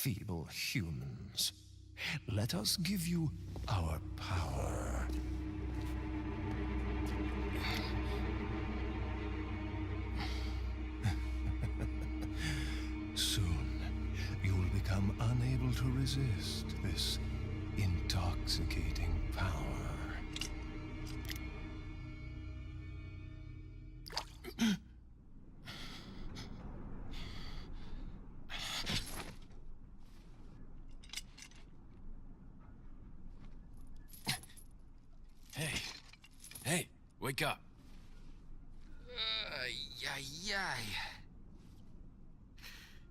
feeble humans. Let us give you our power. Soon, you will become unable to resist this intoxicating power. Hey, wake up.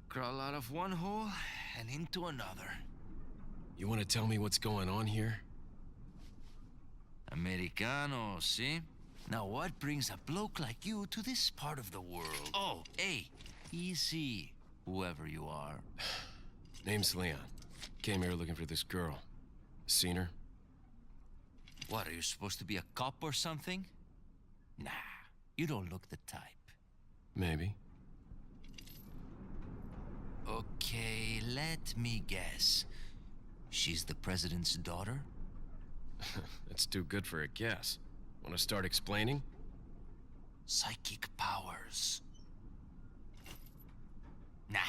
Crawl out of one hole and into another. You want to tell me what's going on here? Americano, see? Now what brings a bloke like you to this part of the world? Oh, hey, easy, whoever you are. Name's Leon. Came here looking for this girl. Seen her? What, are you supposed to be a cop or something? Nah, you don't look the type. Maybe. Okay, let me guess. She's the president's daughter? That's too good for a guess. Want to start explaining? Psychic powers. Nah,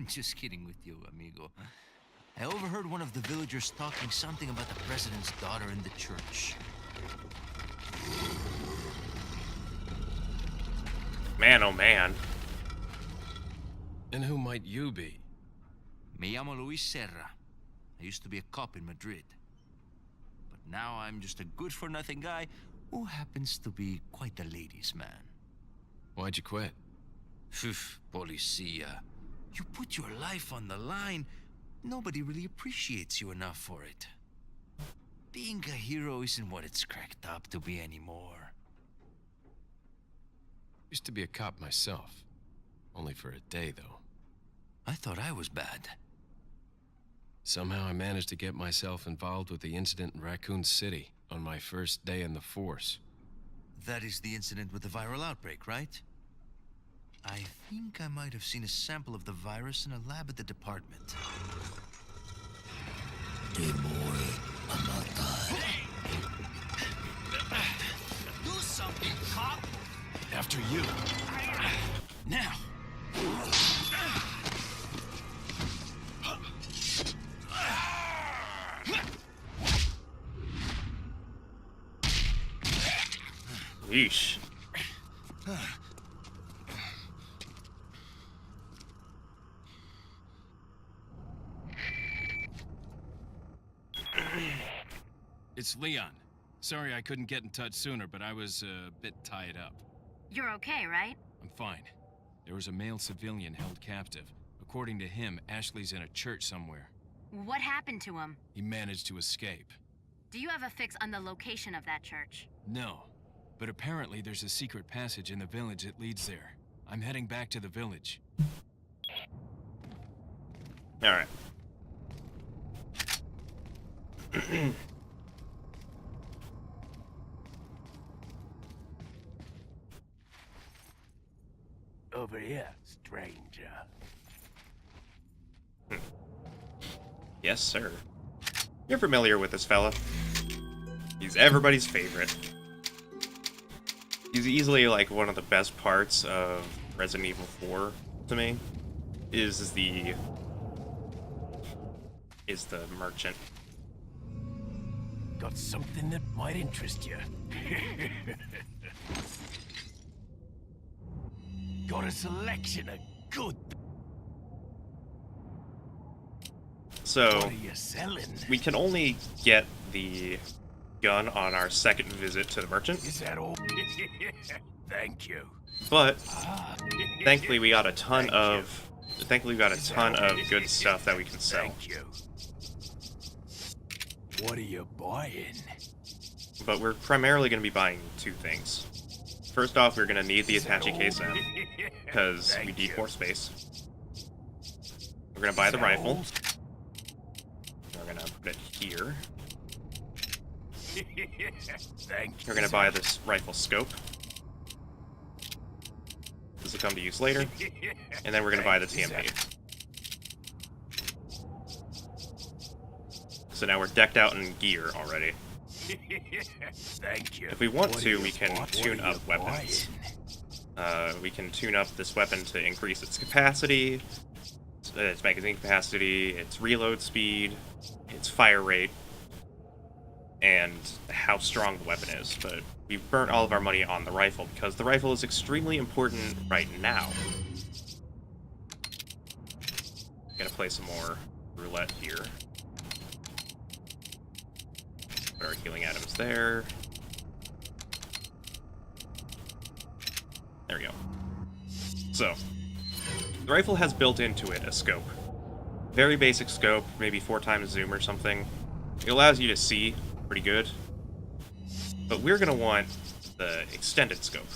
just kidding with you, amigo. I overheard one of the villagers talking something about the president's daughter in the church. Man, oh man. And who might you be? Me llamo Luis Serra. I used to be a cop in Madrid. But now I'm just a good-for-nothing guy who happens to be quite a ladies' man. Why'd you quit? Phew, policia. You put your life on the line. Nobody really appreciates you enough for it. Being a hero isn't what it's cracked up to be anymore. Used to be a cop myself. Only for a day, though. I thought I was bad. Somehow I managed to get myself involved with the incident in Raccoon City on my first day in the force. That is the incident with the viral outbreak, right? I think I might have seen a sample of the virus in a lab at the department. Do something, cop! After you. Now! Yeesh. It's Leon. Sorry I couldn't get in touch sooner, but I was a bit tied up. You're okay, right? I'm fine. There was a male civilian held captive. According to him, Ashley's in a church somewhere. What happened to him? He managed to escape. Do you have a fix on the location of that church? No, but apparently there's a secret passage in the village that leads there. I'm heading back to the village. Alright. Over here, stranger. Yes, sir. You're familiar with this fella. He's everybody's favorite. He's easily like one of the best parts of Resident Evil 4 to me. Is the merchant. Got something that might interest you. Got a selection of good. So What are you selling? we can only get the gun on our second visit to the merchant, Is that all? Thank you. but Ah, thankfully we got a ton Thank of good stuff that we can sell. Thank you. What are you buying? But we're primarily going to be buying two things. First off, we're going to need the Apache KSM, because we Thank need you. more space. We're going to buy the rifle. We're going to put it here. Thank you. We're going to buy this rifle scope. This will come to use later. And then we're going to buy the TMP. So now we're decked out in gear already. Thank you. If we want What to, are we you can bu- tune what are up you weapons. buying? We can tune up this weapon to increase its capacity, its magazine capacity, its reload speed, its fire rate, and how strong the weapon is. But we've burnt all of our money on the rifle because the rifle is extremely important right now. Gonna play some more roulette here. Put our healing items there. There we go. So, the rifle has built into it a scope. Very basic scope, maybe 4 times zoom or something. It allows you to see pretty good. But we're going to want the extended scope.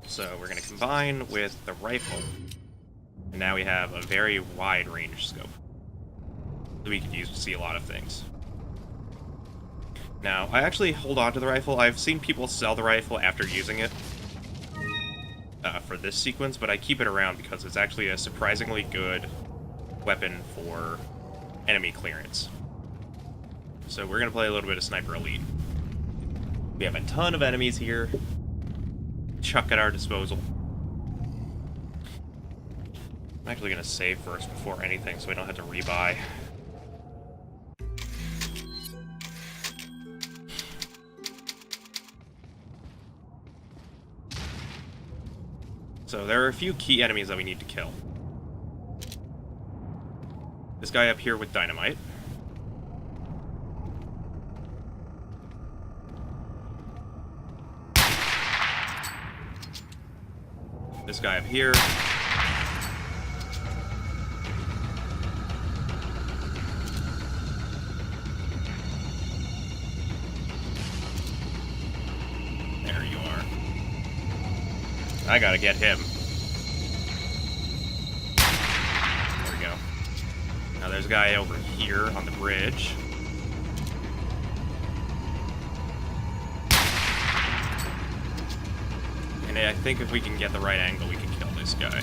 So we're going to combine with the rifle. And now we have a very wide range scope that we could use to see a lot of things. Now, I actually hold on to the rifle. I've seen people sell the rifle after using it for this sequence, but I keep it around because it's actually a surprisingly good weapon for enemy clearance. So we're going to play a little bit of Sniper Elite. We have a ton of enemies here. Chuck at our disposal. I'm actually going to save first before anything so we don't have to rebuy. So there are a few key enemies that we need to kill. This guy up here with dynamite. This guy up here. There you are. I gotta get him. There we go. Now there's a guy over here on the bridge. And I think if we can get the right angle, we can kill this guy.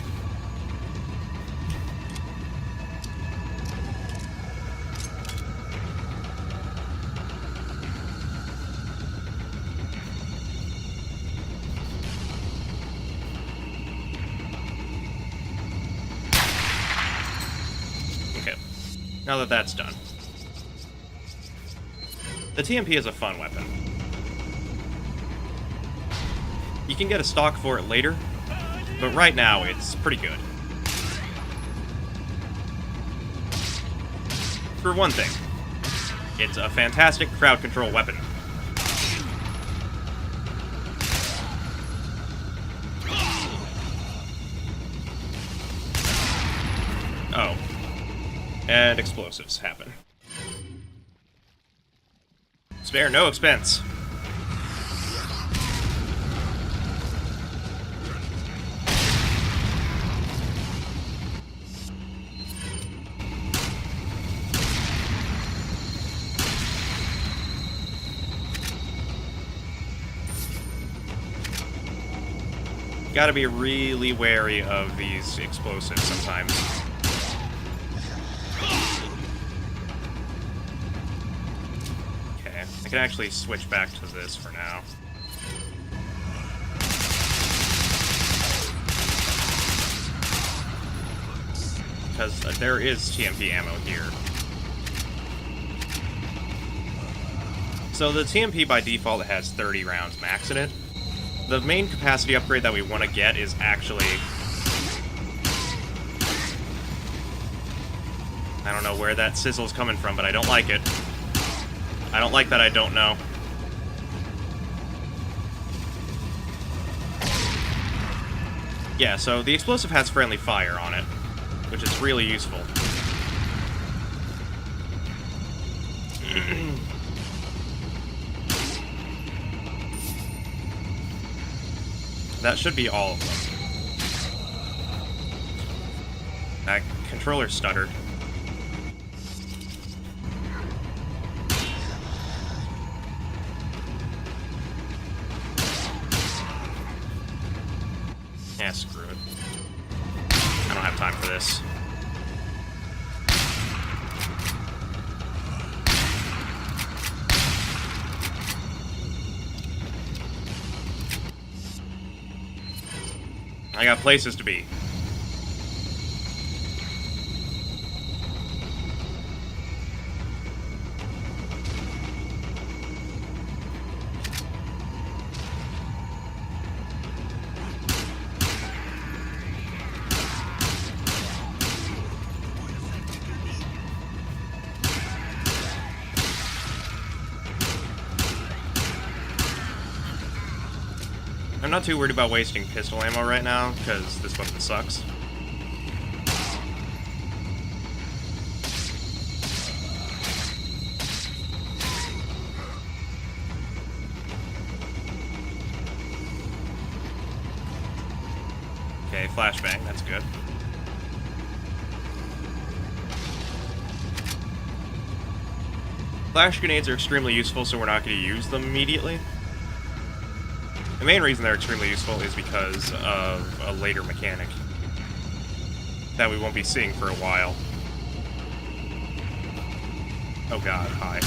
Okay. Now that that's done. The TMP is a fun weapon. You can get a stock for it later, but right now it's pretty good. For one thing, it's a fantastic crowd control weapon. Oh. And explosives happen. Spare no expense. Gotta be really wary of these explosives sometimes. Okay, I can actually switch back to this for now. Because there is TMP ammo here. So the TMP by default has 30 rounds max in it. The main capacity upgrade that we want to get is actually... I don't know where that sizzle's coming from, but I don't like it. I don't like that I don't know. Yeah, so the explosive has friendly fire on it, which is really useful. That should be all of them. That controller stuttered. Yeah, screw it. I don't have time for this. I got places to be. I'm not too worried about wasting pistol ammo right now, because this weapon sucks. Okay, flashbang, that's good. Flash grenades are extremely useful, so we're not going to use them immediately. The main reason they're extremely useful is because of a later mechanic that we won't be seeing for a while. Oh god, hi.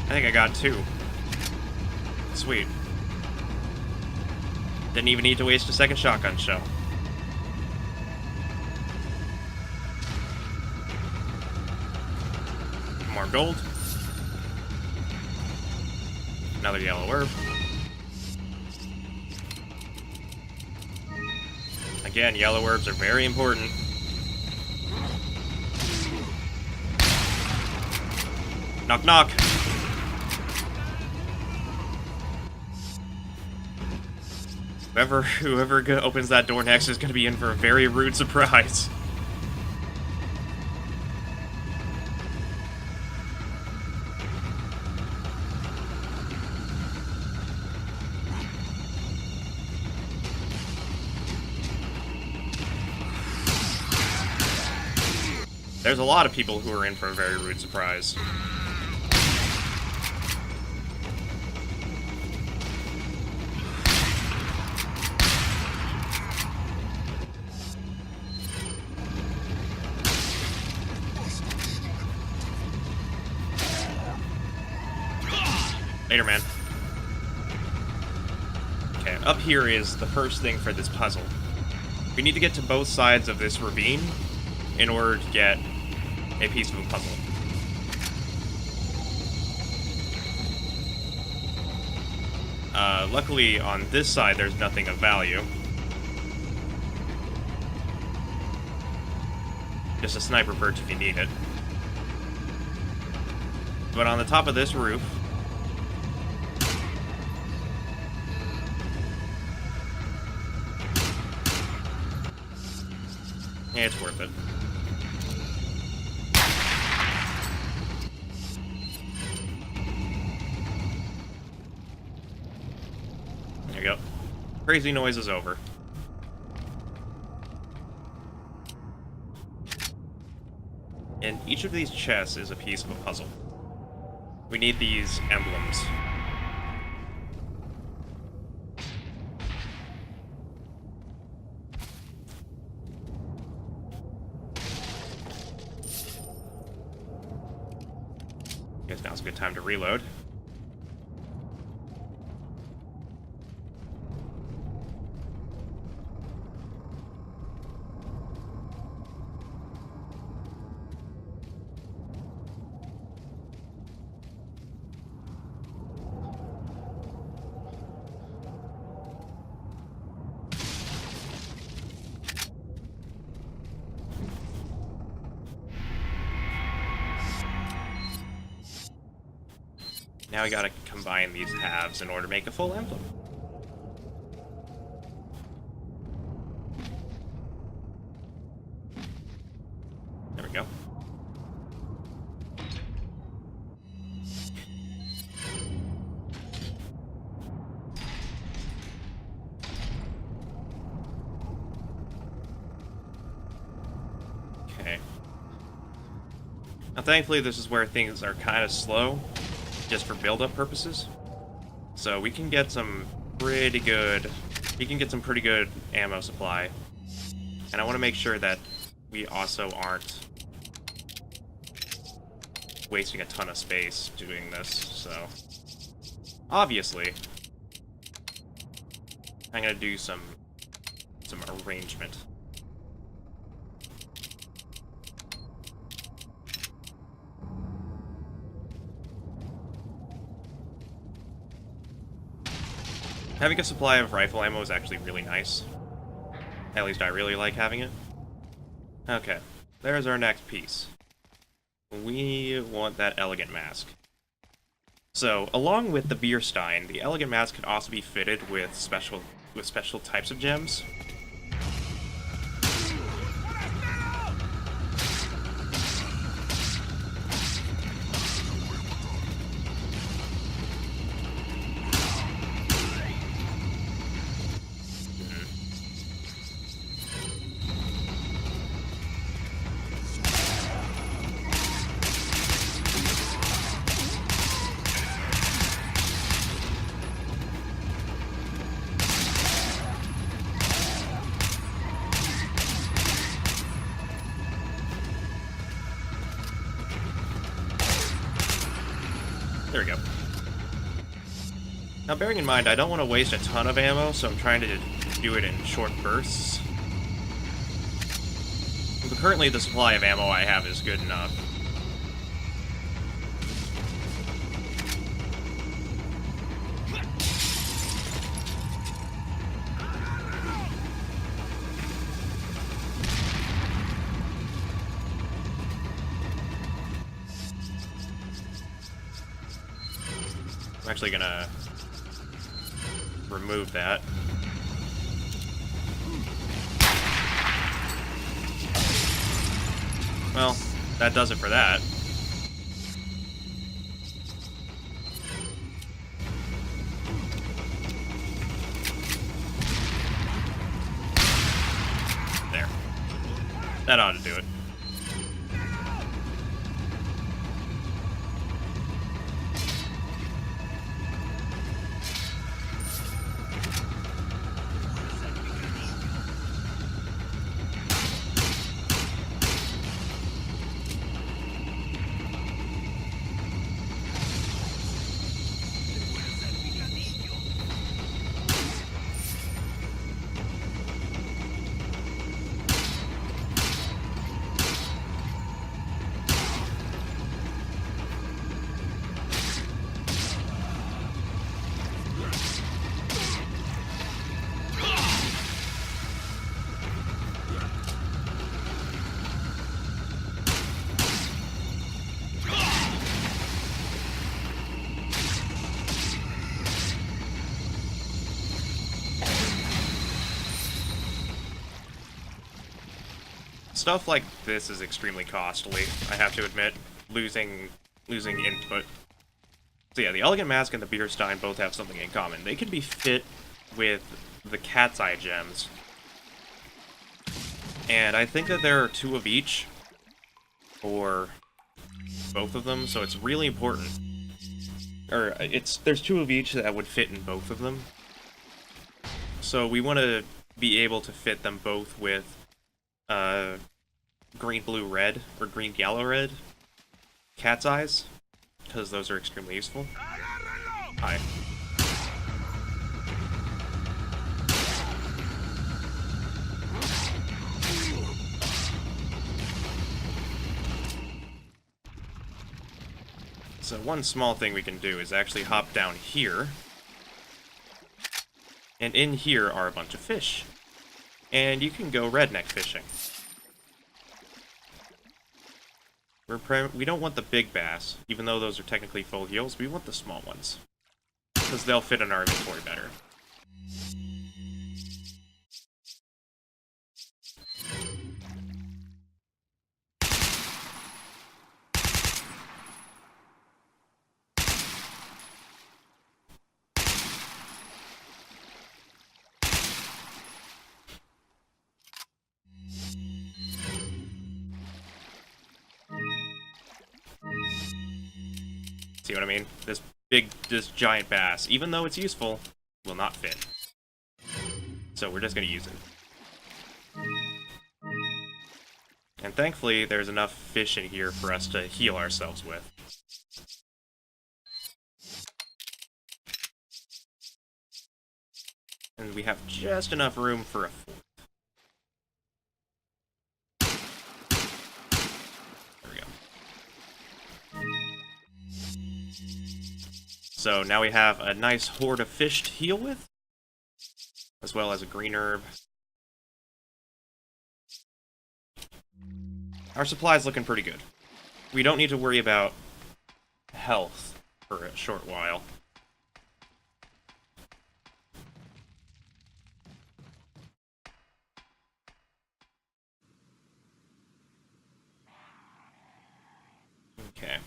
I think I got two. Sweet. Didn't even need to waste a second shotgun shell. More gold. Another yellow herb. Again, yellow herbs are very important. Knock knock. Whoever opens that door next is going to be in for a very rude surprise. There's a lot of people who are in for a very rude surprise. Later, man. Okay, up here is the first thing for this puzzle. We need to get to both sides of this ravine in order to get a piece of a puzzle. Luckily, on this side, there's nothing of value. Just a sniper perch if you need it. But on the top of this roof, yeah, it's worth it. There you go. Crazy noise is over. And each of these chests is a piece of a puzzle. We need these emblems. Guess now's a good time to reload. Now we gotta combine these halves in order to make a full emblem. There we go. Okay. Now, thankfully, this is where things are kind of slow, just for build-up purposes. So we can get some pretty good... We can get some pretty good ammo supply. And I want to make sure that we also aren't wasting a ton of space doing this, so... Obviously, I'm gonna do some arrangement. Having a supply of rifle ammo is actually really nice. At least I really like having it. Okay, there's our next piece. We want that elegant mask. So, along with the Bierstein, the elegant mask can also be fitted with special types of gems. There we go. Now, bearing in mind, I don't want to waste a ton of ammo, so I'm trying to do it in short bursts. But currently, the supply of ammo I have is good enough. I'm actually gonna remove that. Well, that does it for that. There. That ought to do it. Stuff like this is extremely costly, I have to admit, losing input. So yeah, the Elegant Mask and the Bierstein both have something in common. They can be fit with the Cat's Eye gems. And I think that there are 2 of each, or both of them, so it's really important. Or, there's 2 of each that would fit in both of them. So we want to be able to fit them both with, green, blue, red, or green, yellow, red Cat's Eyes, because those are extremely useful. Hi. So one small thing we can do is actually hop down here, and in here are a bunch of fish. And you can go redneck fishing. We don't want the big bass, even though those are technically full heals. We want the small ones, because they'll fit in our inventory better. See what I mean? This giant bass, even though it's useful, will not fit. So we're just gonna use it. And thankfully, there's enough fish in here for us to heal ourselves with. And we have just enough room for a fourth. There we go. So now we have a nice horde of fish to heal with, as well as a green herb. Our supply's looking pretty good. We don't need to worry about health for a short while. Okay.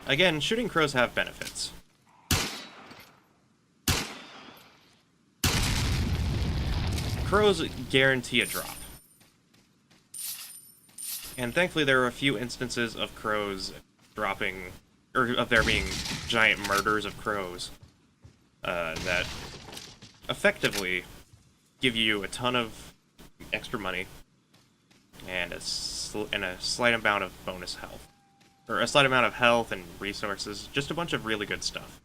Again, shooting crows have benefits. Crows guarantee a drop. And thankfully there are a few instances of crows dropping, or of there being giant murders of crows that effectively give you a ton of extra money and a slight amount of bonus health. Or a slight amount of health and resources, just a bunch of really good stuff.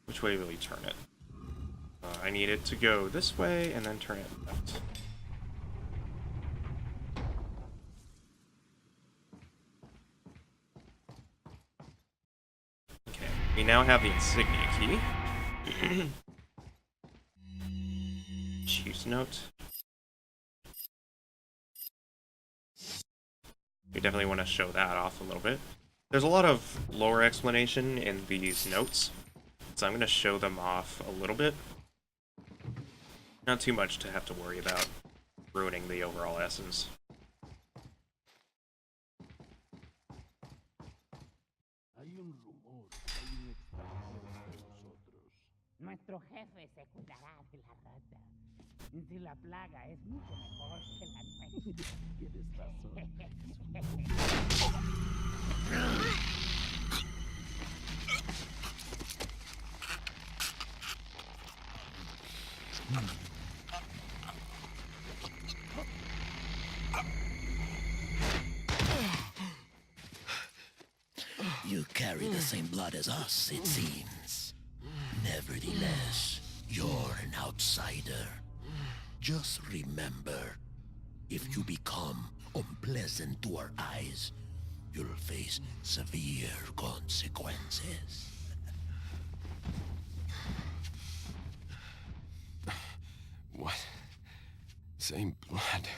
Which way will we turn it? I need it to go this way, and then turn it left. Okay, we now have the insignia key. Chief's note. We definitely want to show that off a little bit. There's a lot of lore explanation in these notes, so I'm going to show them off a little bit. Not too much to have to worry about ruining the overall essence. Nuestro jefe se cuidará de la rata. Si la plaga es mucho mejor que la nuestra. Tienes razón. You carry the same blood as us, it seems. Nevertheless, you're an outsider. Just remember, if you become unpleasant to our eyes, you'll face severe consequences. What? Same blood.